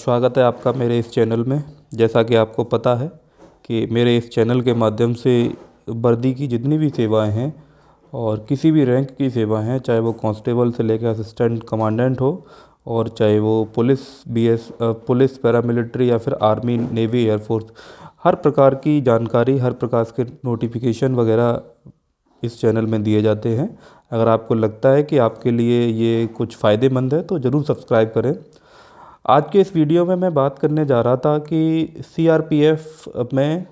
स्वागत है आपका मेरे इस चैनल में। जैसा कि आपको पता है कि मेरे इस चैनल के माध्यम से वर्दी की जितनी भी सेवाएं हैं और किसी भी रैंक की सेवाएं हैं, चाहे वो कांस्टेबल से लेकर असिस्टेंट कमांडेंट हो और चाहे वो पुलिस पैरामिलिट्री या फिर आर्मी नेवी एयरफोर्स, हर प्रकार की जानकारी, हर प्रकार के नोटिफिकेशन वगैरह इस चैनल में दिए जाते हैं। अगर आपको लगता है कि आपके लिए ये कुछ फ़ायदेमंद है तो ज़रूर सब्सक्राइब करें। आज के इस वीडियो में मैं बात करने जा रहा था कि सीआरपीएफ में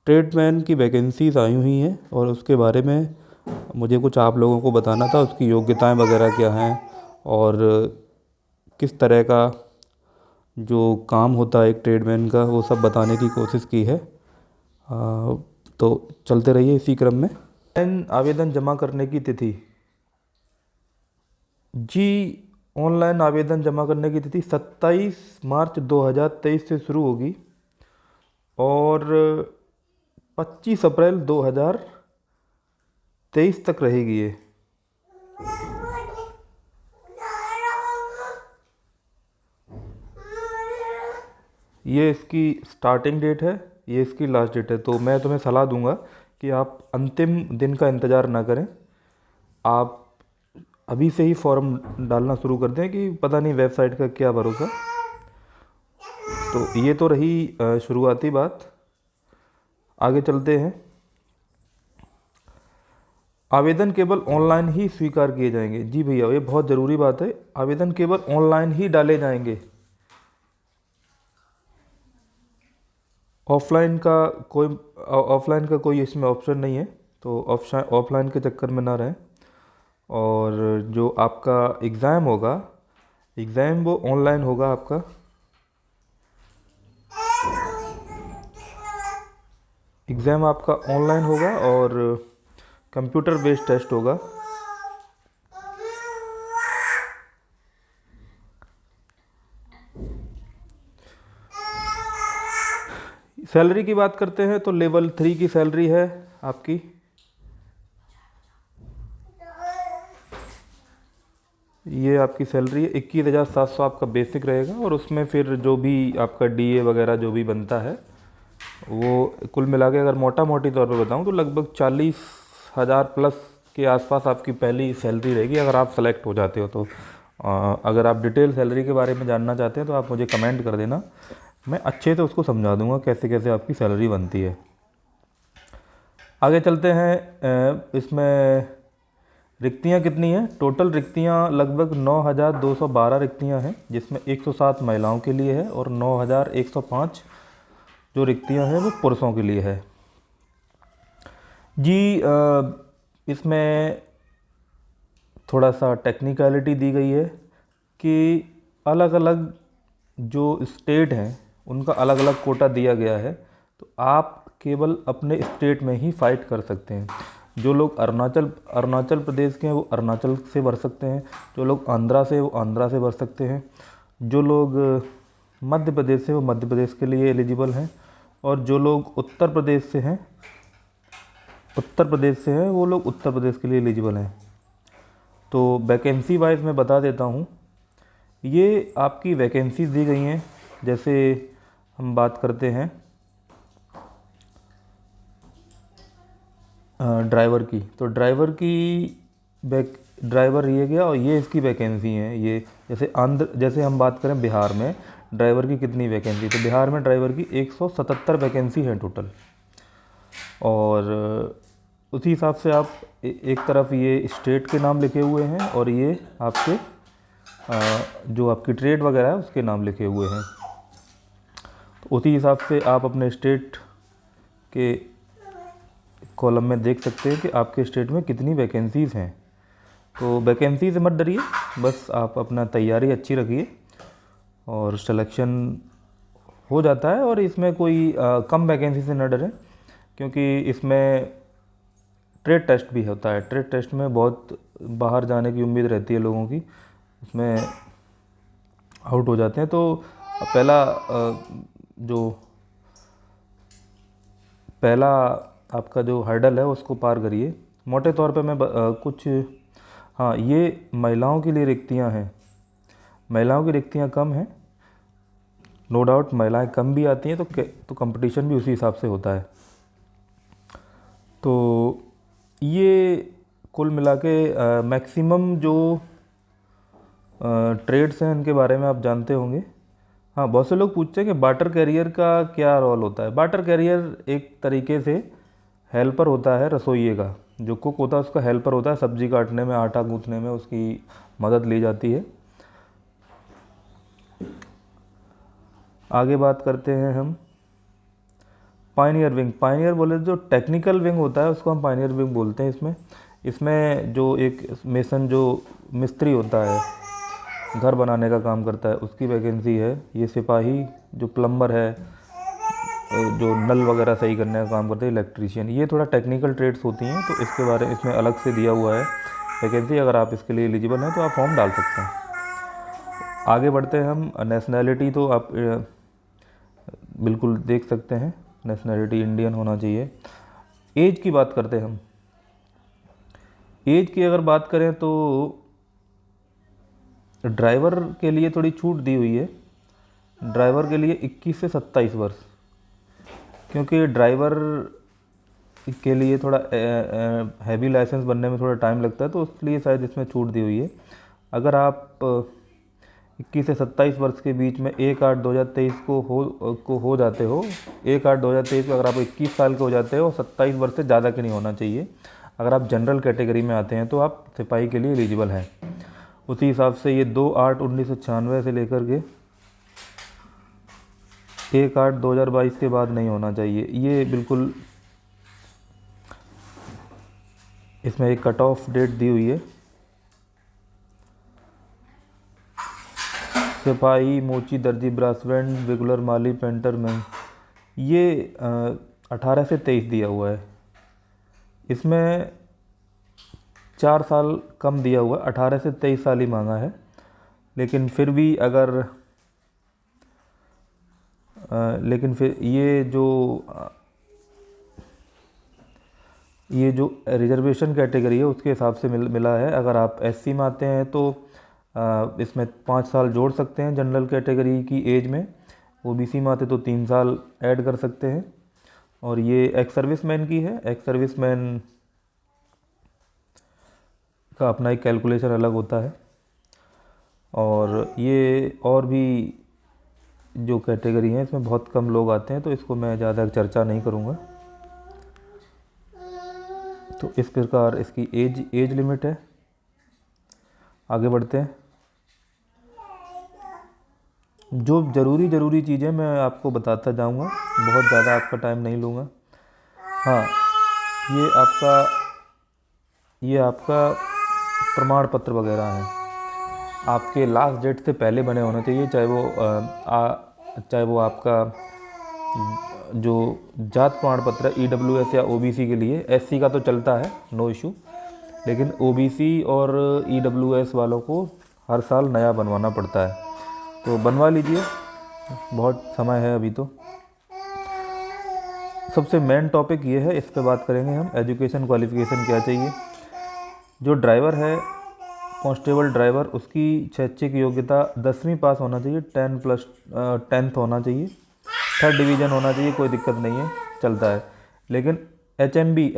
ट्रेडमैन की वैकेंसीज़ आई हुई हैं और उसके बारे में मुझे कुछ आप लोगों को बताना था, उसकी योग्यताएं वगैरह क्या हैं और किस तरह का जो काम होता है एक ट्रेडमैन का, वो सब बताने की कोशिश की है। तो चलते रहिए इसी क्रम में। आवेदन जमा करने की तिथि जी, ऑनलाइन आवेदन जमा करने की तिथि 27 मार्च 2023 से शुरू होगी और 25 अप्रैल 2023 तक रहेगी। ये इसकी स्टार्टिंग डेट है, ये इसकी लास्ट डेट है। तो मैं तुम्हें सलाह दूंगा कि आप अंतिम दिन का इंतज़ार ना करें, आप अभी से ही फॉर्म डालना शुरू कर दें कि पता नहीं वेबसाइट का क्या भरोसा। तो ये तो रही शुरुआती बात। आगे चलते हैं। आवेदन केवल ऑनलाइन ही स्वीकार किए जाएंगे। जी भैया, ये बहुत ज़रूरी बात है, आवेदन केवल ऑनलाइन ही डाले जाएंगे। ऑफलाइन का कोई इसमें ऑप्शन नहीं है, तो ऑफलाइन के चक्कर में ना रहें। और जो आपका एग्ज़ाम होगा, एग्ज़ाम वो ऑनलाइन होगा। आपका एग्ज़ाम आपका ऑनलाइन होगा और कंप्यूटर बेस्ड टेस्ट होगा। सैलरी की बात करते हैं तो लेवल 3 की सैलरी है आपकी। ये आपकी सैलरी है 21,700 आपका बेसिक रहेगा और उसमें फिर जो भी आपका डीए वगैरह जो भी बनता है वो कुल मिला के अगर मोटा मोटी तौर पर बताऊं तो लगभग 40,000 प्लस के आसपास आपकी पहली सैलरी रहेगी अगर आप सेलेक्ट हो जाते हो तो। अगर आप डिटेल सैलरी के बारे में जानना चाहते हैं तो आप मुझे कमेंट कर देना, मैं अच्छे से उसको समझा दूंगा कैसे कैसे आपकी सैलरी बनती है। आगे चलते हैं। इसमें रिक्तियां कितनी हैं? टोटल रिक्तियां लगभग 9,212 रिक्तियां हैं, जिसमें 107 महिलाओं के लिए है और 9,105 जो रिक्तियां हैं वो पुरुषों के लिए है। जी, इसमें थोड़ा सा टेक्निकलिटी दी गई है कि अलग अलग जो स्टेट हैं उनका अलग अलग कोटा दिया गया है, तो आप केवल अपने स्टेट में ही फाइट कर सकते हैं। जो लोग अरुणाचल प्रदेश के हैं वो अरुणाचल से भर सकते हैं, जो लोग आंध्रा से वो आंध्रा से भर सकते हैं, जो लोग मध्य प्रदेश से वो मध्य प्रदेश के लिए एलिजिबल हैं और जो लोग उत्तर प्रदेश से हैं वो लोग उत्तर प्रदेश के लिए एलिजिबल हैं। तो वैकेंसी वाइज मैं बता देता हूँ, ये आपकी वैकेंसीज दी गई हैं। जैसे हम बात करते हैं ड्राइवर की, तो ड्राइवर ये गया और ये इसकी वैकेंसी है। ये जैसे हम बात करें बिहार में ड्राइवर की कितनी वैकेंसी, तो बिहार में ड्राइवर की 177 वैकेंसी है टोटल। और उसी हिसाब से आप एक तरफ ये स्टेट के नाम लिखे हुए हैं और ये आपके जो आपकी ट्रेड वगैरह है उसके नाम लिखे हुए हैं। तो उसी हिसाब से आप अपने स्टेट के कॉलम में देख सकते हैं कि आपके स्टेट में कितनी वैकेंसीज़ हैं। तो वैकेंसी से मत डरिए, बस आप अपना तैयारी अच्छी रखिए और सिलेक्शन हो जाता है। और इसमें कोई कम वैकेंसी से न डरें, क्योंकि इसमें ट्रेड टेस्ट भी होता है। ट्रेड टेस्ट में बहुत बाहर जाने की उम्मीद रहती है लोगों की, उसमें आउट हो जाते हैं। तो पहला आपका जो हर्डल है उसको पार करिए। मोटे तौर पे मैं ये महिलाओं के लिए रिक्तियां हैं, महिलाओं की रिक्तियां कम हैं। नो डाउट महिलाएं कम भी आती हैं तो कंपटीशन भी उसी हिसाब से होता है। तो ये कुल मिला के मैक्सिमम जो ट्रेड्स हैं इनके बारे में आप जानते होंगे। हाँ, बहुत से लोग पूछते हैं कि बाटर कैरियर का क्या रोल होता है। बाटर कैरियर एक तरीके से हेल्पर होता है रसोइये का, जो कुक होता है उसका हेल्पर होता है, सब्जी काटने में, आटा गूंथने में उसकी मदद ली जाती है। आगे बात करते हैं हम पायनियर विंग। पायनियर बोले जो टेक्निकल विंग होता है उसको हम पायनियर विंग बोलते हैं। इसमें जो एक मेसन जो मिस्त्री होता है, घर बनाने का काम करता है, उसकी वैकेंसी है। ये सिपाही जो प्लम्बर है, जो नल वगैरह सही करने का काम करते हैं, इलेक्ट्रीशियन, ये थोड़ा टेक्निकल ट्रेड्स होती हैं। तो इसके बारे में इसमें अलग से दिया हुआ है वैकेंसी। अगर आप इसके लिए एलिजिबल हैं तो आप फॉर्म डाल सकते हैं। आगे बढ़ते हैं हम। नेशनैलिटी तो आप बिल्कुल देख सकते हैं, नेशनैलिटी इंडियन होना चाहिए। एज की बात करते हैं हम। एज की अगर बात करें तो ड्राइवर के लिए थोड़ी छूट दी हुई है। ड्राइवर के लिए 21 से 27 वर्ष, क्योंकि ड्राइवर के लिए थोड़ा हैवी लाइसेंस बनने में थोड़ा टाइम लगता है, तो इसलिए शायद इसमें छूट दी हुई है। अगर आप 21 से 27 वर्ष के बीच में 1/8/2023 को हो जाते हो, 1/8/2023 को अगर आप 21 साल के हो जाते हो, 27 वर्ष से ज़्यादा के नहीं होना चाहिए। अगर आप जनरल कैटेगरी में आते हैं तो आप सिपाही के लिए एलिजिबल हैं। उसी हिसाब से ये 2/8/1996 से लेकर के 1/8/2022 के बाद नहीं होना चाहिए। ये बिल्कुल इसमें एक कट ऑफ डेट दी हुई है। सिपाही, मोची, दर्जी, ब्रासबैंड, रेगुलर, माली, पेंटर, मैन, ये 18 से 23 दिया हुआ है। इसमें 4 साल कम दिया हुआ है, 18 से 23 साल ही मांगा है। लेकिन फिर भी अगर लेकिन फिर ये जो रिजर्वेशन कैटेगरी है उसके हिसाब से मिला है। अगर आप एससी में आते हैं तो इसमें 5 साल जोड़ सकते हैं जनरल कैटेगरी की एज में। ओबीसी में आते तो 3 साल ऐड कर सकते हैं। और ये एक्स सर्विसमैन की है। एक्स सर्विसमैन का अपना एक कैलकुलेशन अलग होता है। और ये और भी जो कैटेगरी है इसमें बहुत कम लोग आते हैं, तो इसको मैं ज़्यादा चर्चा नहीं करूँगा। तो इस प्रकार इसकी एज लिमिट है। आगे बढ़ते हैं। जो ज़रूरी चीज़ें मैं आपको बताता जाऊंगा, बहुत ज़्यादा आपका टाइम नहीं लूँगा। हाँ, ये आपका प्रमाण पत्र वगैरह है, आपके लास्ट डेट से पहले बने होने चाहिए। चाहे वो आपका जो जात प्रमाण पत्र है ईडब्ल्यूएस या ओबीसी के लिए, एससी का तो चलता है, नो इशू, लेकिन ओबीसी और ईडब्ल्यूएस वालों को हर साल नया बनवाना पड़ता है। तो बनवा लीजिए, बहुत समय है अभी। तो सबसे मेन टॉपिक ये है, इस पे बात करेंगे हम। एजुकेशन क्वालिफ़िकेशन क्या चाहिए। जो ड्राइवर है, कांस्टेबल ड्राइवर, उसकी शैक्षिक योग्यता 10वीं पास होना चाहिए, 10th होना चाहिए, 3rd डिवीज़न होना चाहिए, कोई दिक्कत नहीं है, चलता है। लेकिन एचएमबी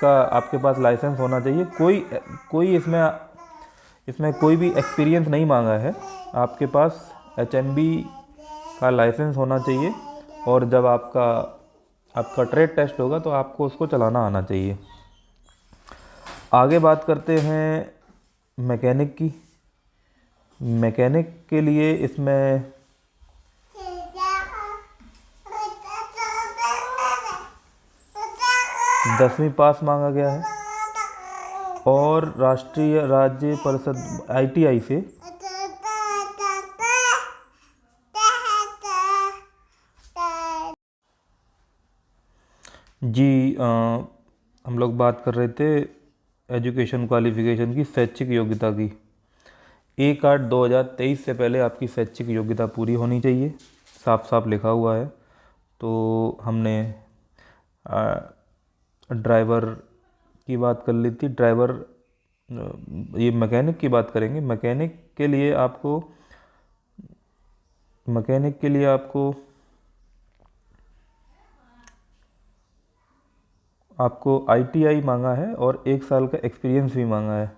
का आपके पास लाइसेंस होना चाहिए। कोई इसमें कोई भी एक्सपीरियंस नहीं मांगा है, आपके पास एचएमबी का लाइसेंस होना चाहिए। और जब आपका ट्रेड टेस्ट होगा तो आपको उसको चलाना आना चाहिए। आगे बात करते हैं मैकेनिक की। मैकेनिक के लिए इसमें दसवीं पास मांगा गया है और राष्ट्रीय राज्य परिषद आईटीआई से जी। हम लोग बात कर रहे थे एजुकेशन क्वालिफ़िकेशन की, शैक्षिक योग्यता की। 1/8/2023 से पहले आपकी शैक्षिक योग्यता पूरी होनी चाहिए, साफ साफ लिखा हुआ है। तो हमने ड्राइवर की बात कर ली थी। ये मैकेनिक की बात करेंगे। मैकेनिक के लिए आपको मैकेनिक के लिए आपको आईटीआई मांगा है और 1 साल का एक्सपीरियंस भी मांगा है।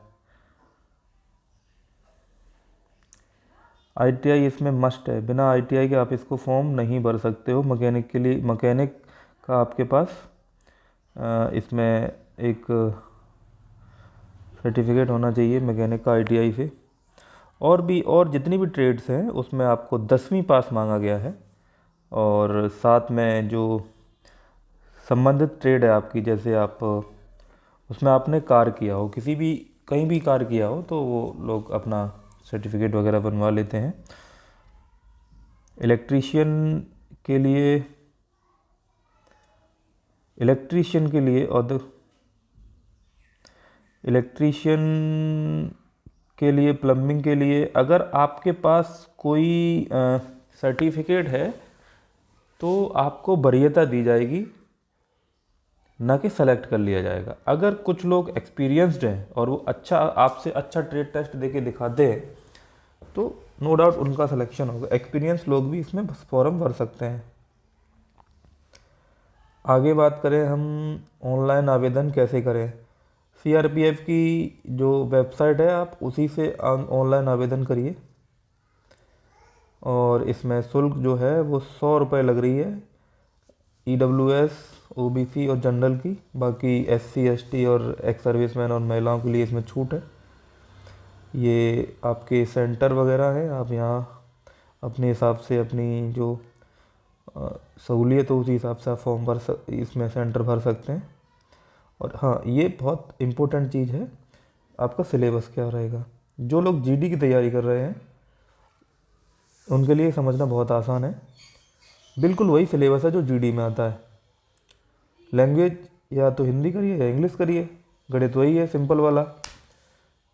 आईटीआई इसमें मस्ट है, बिना आईटीआई के आप इसको फॉर्म नहीं भर सकते हो मैकेनिक के लिए। मैकेनिक का आपके पास इसमें एक सर्टिफिकेट होना चाहिए मैकेनिक का आईटीआई से। और जितनी भी ट्रेड्स हैं उसमें आपको 10वीं पास मांगा गया है। और साथ में जो संबंधित ट्रेड है आपकी, जैसे आप उसमें आपने कार किया हो, किसी भी कहीं भी कार किया हो, तो वो लोग अपना सर्टिफिकेट वगैरह बनवा लेते हैं। इलेक्ट्रीशियन के लिए प्लम्बिंग के लिए अगर आपके पास कोई सर्टिफिकेट है तो आपको वरीयता दी जाएगी, ना कि सेलेक्ट कर लिया जाएगा। अगर कुछ लोग एक्सपीरियंस्ड हैं और वो आपसे अच्छा ट्रेड टेस्ट देके दिखाते हैं तो नो डाउट उनका सिलेक्शन होगा। एक्सपीरियंस लोग भी इसमें फॉर्म भर सकते हैं। आगे बात करें हम ऑनलाइन आवेदन कैसे करें। सीआरपीएफ की जो वेबसाइट है आप उसी से ऑनलाइन आवेदन करिए। और इसमें शुल्क जो है वो 100 रुपये लग रही है ईडब्ल्यूएस, ओबीसी और जनरल की। बाकी एससी, एसटी और एक्स सर्विसमैन और महिलाओं के लिए इसमें छूट है। ये आपके सेंटर वगैरह है, आप यहाँ अपने हिसाब से अपनी जो सहूलियत हो उसी हिसाब से आप फॉर्म इसमें सेंटर भर सकते हैं। और हाँ, ये बहुत इम्पोर्टेंट चीज़ है, आपका सिलेबस क्या रहेगा। जो लोग जीडी की तैयारी कर रहे हैं उनके लिए समझना बहुत आसान है। बिल्कुल वही सिलेबस है जो जीडी में आता है। लैंग्वेज या तो हिंदी करिए या इंग्लिश करिए, गणित वही है सिंपल वाला,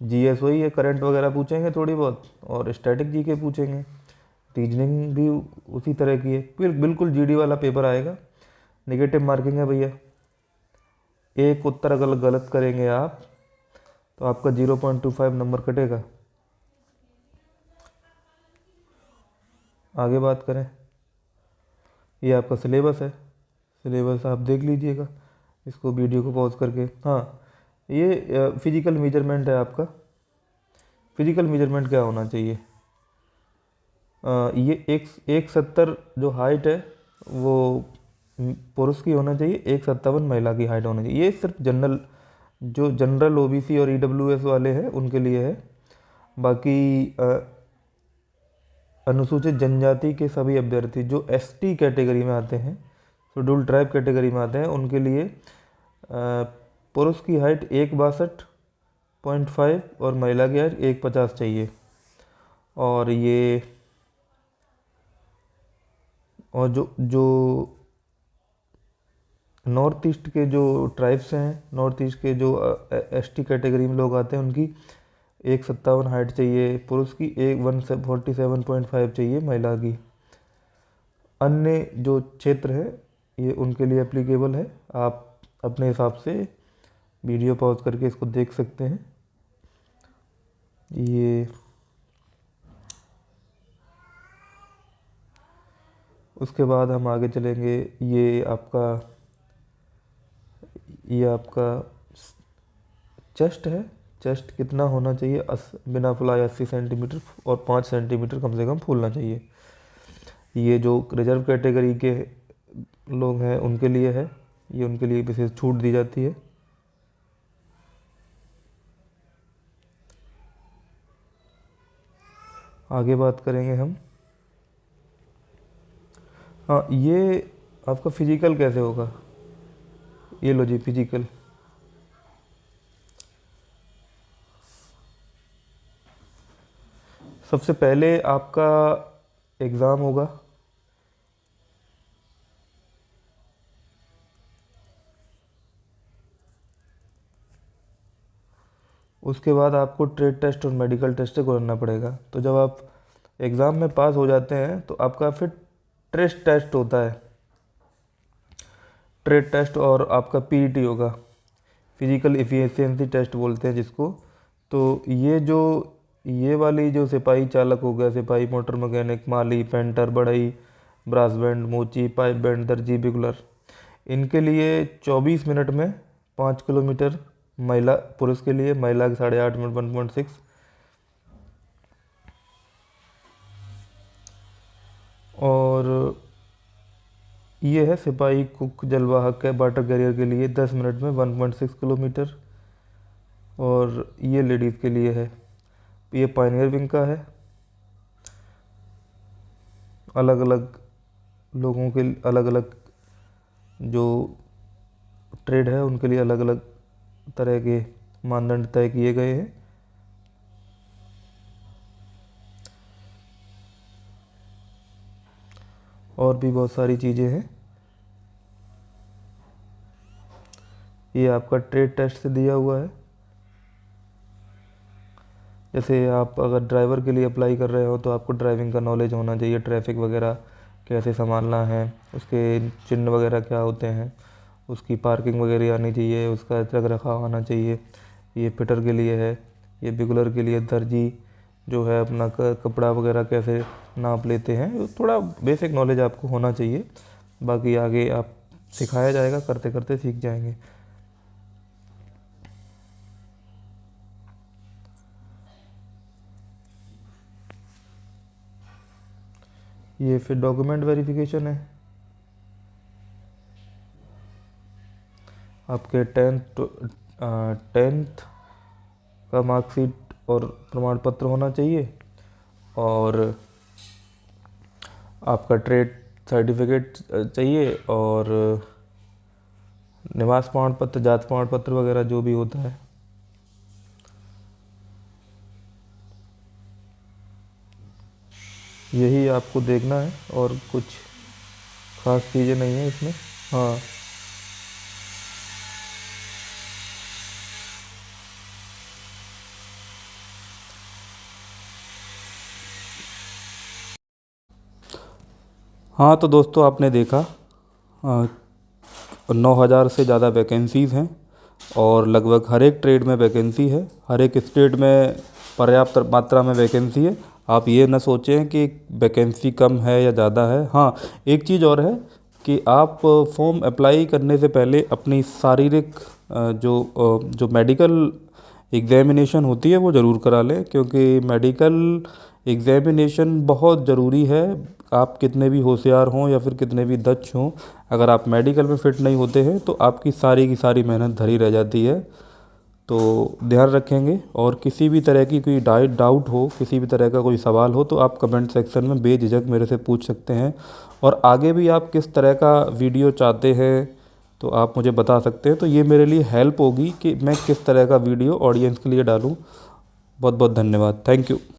जीएस वही है, करंट वगैरह पूछेंगे थोड़ी बहुत, और स्टैटिक जीके पूछेंगे, रीजनिंग भी उसी तरह की है। फिर बिल्कुल जीडी वाला पेपर आएगा। नेगेटिव मार्किंग है भैया, एक उत्तर अगर गलत करेंगे आप तो आपका 0.25 नंबर कटेगा। आगे बात करें, ये आपका सिलेबस है, सिलेबस आप देख लीजिएगा इसको वीडियो को पॉज करके। हाँ, ये फिजिकल मेजरमेंट है आपका। फिजिकल मेजरमेंट क्या होना चाहिए, ये 170 जो हाइट है वो पुरुष की होना चाहिए, 157 महिला की हाइट होनी चाहिए। ये सिर्फ जनरल ओबीसी और ईडब्ल्यूएस वाले हैं उनके लिए है। बाकी अनुसूचित जनजाति के सभी अभ्यर्थी जो एसटी कैटेगरी में आते हैं, शेड्यूल्ड ट्राइब कैटेगरी में आते हैं, उनके लिए पुरुष की हाइट 162.5 और महिला की हाइट 150 चाहिए। और जो नॉर्थ ईस्ट के जो ट्राइब्स हैं, नॉर्थ ईस्ट के जो एसटी कैटेगरी में लोग आते हैं, उनकी 157 हाइट चाहिए पुरुष की, 147.5 चाहिए महिला की। अन्य जो क्षेत्र है ये उनके लिए एप्लीकेबल है। आप अपने हिसाब से वीडियो पॉज करके इसको देख सकते हैं। ये उसके बाद हम आगे चलेंगे। ये आपका चेस्ट है। चेस्ट कितना होना चाहिए, बिना फुलाए 80 सेंटीमीटर और 5 सेंटीमीटर कम से कम फूलना चाहिए। ये जो रिजर्व कैटेगरी के लोग हैं उनके लिए है, ये उनके लिए विशेष छूट दी जाती है। आगे बात करेंगे हम। हाँ, ये आपका फिजिकल कैसे होगा, ये लो जी फिजिकल। सबसे पहले आपका एग्ज़ाम होगा, उसके बाद आपको ट्रेड टेस्ट और मेडिकल टेस्ट से गुजरना पड़ेगा। तो जब आप एग्ज़ाम में पास हो जाते हैं तो आपका फिर ट्रेड टेस्ट होता है, ट्रेड टेस्ट, और आपका पीईटी होगा, फिजिकल एफिशिएंसी टेस्ट बोलते हैं जिसको। तो ये जो ये वाली जो सिपाही चालक हो गया, सिपाही मोटर मैकेनिक, माली, पेंटर, बढ़ई, ब्रास बैंड, मोची, पाइप बैंड, दर्जी, बिगुलर, इनके लिए 24 मिनट में 5 किलोमीटर। महिला पुरुष के लिए, महिला के 8.5 मिनट 1.6। और ये है सिपाही, कुक, जलवाहक है, वाटर कैरियर के लिए 10 मिनट में 1.6 किलोमीटर। और ये लेडीज़ के लिए है, ये पायनियर विंग का है। अलग अलग लोगों के अलग अलग जो ट्रेड है उनके लिए अलग अलग तरह के मानदंड तय किए गए हैं। और भी बहुत सारी चीज़ें हैं। ये आपका ट्रेड टेस्ट से दिया हुआ है। जैसे आप अगर ड्राइवर के लिए अप्लाई कर रहे हो तो आपको ड्राइविंग का नॉलेज होना चाहिए, ट्रैफिक वगैरह कैसे संभालना है, उसके चिन्ह वगैरह क्या होते हैं, उसकी पार्किंग वगैरह आनी चाहिए, उसका रख रखाव आना चाहिए। ये फिटर के लिए है। ये बिगुलर के लिए दर्जी जो है अपना कपड़ा वगैरह कैसे नाप लेते हैं, थोड़ा बेसिक नॉलेज आपको होना चाहिए। बाकी आगे आप सिखाया जाएगा, करते करते सीख जाएंगे। ये फिर डॉक्यूमेंट वेरिफिकेशन है। आपके टेंथ का मार्कशीट और प्रमाण पत्र होना चाहिए। और आपका ट्रेड सर्टिफिकेट चाहिए। और निवास प्रमाण पत्र, जाति प्रमाण पत्र वगैरह जो भी होता है। यही आपको देखना है और कुछ खास चीज़ें नहीं है इसमें। हाँ, हाँ तो दोस्तों आपने देखा 9,000 से ज़्यादा वैकेंसीज़ हैं और लगभग हर एक ट्रेड में वैकेंसी है। हर एक स्टेट में पर्याप्त मात्रा में वैकेंसी है। आप ये ना सोचें कि वैकेंसी कम है या ज़्यादा है। हाँ, एक चीज़ और है कि आप फॉर्म अप्लाई करने से पहले अपनी शारीरिक जो मेडिकल एग्ज़ामिनेशन होती है वो ज़रूर करा लें, क्योंकि मेडिकल एग्ज़ामिनेशन बहुत ज़रूरी है। आप कितने भी होशियार हों या फिर कितने भी दक्ष हों, अगर आप मेडिकल में फ़िट नहीं होते हैं तो आपकी सारी की सारी मेहनत धरी रह जाती है। तो ध्यान रखेंगे। और किसी भी तरह की कोई डाउट हो, किसी भी तरह का कोई सवाल हो तो आप कमेंट सेक्शन में बेझिझक मेरे से पूछ सकते हैं। और आगे भी आप किस तरह का वीडियो चाहते हैं तो आप मुझे बता सकते हैं, तो ये मेरे लिए हेल्प होगी कि मैं किस तरह का वीडियो ऑडियंस के लिए डालूँ। बहुत बहुत धन्यवाद। Thank you.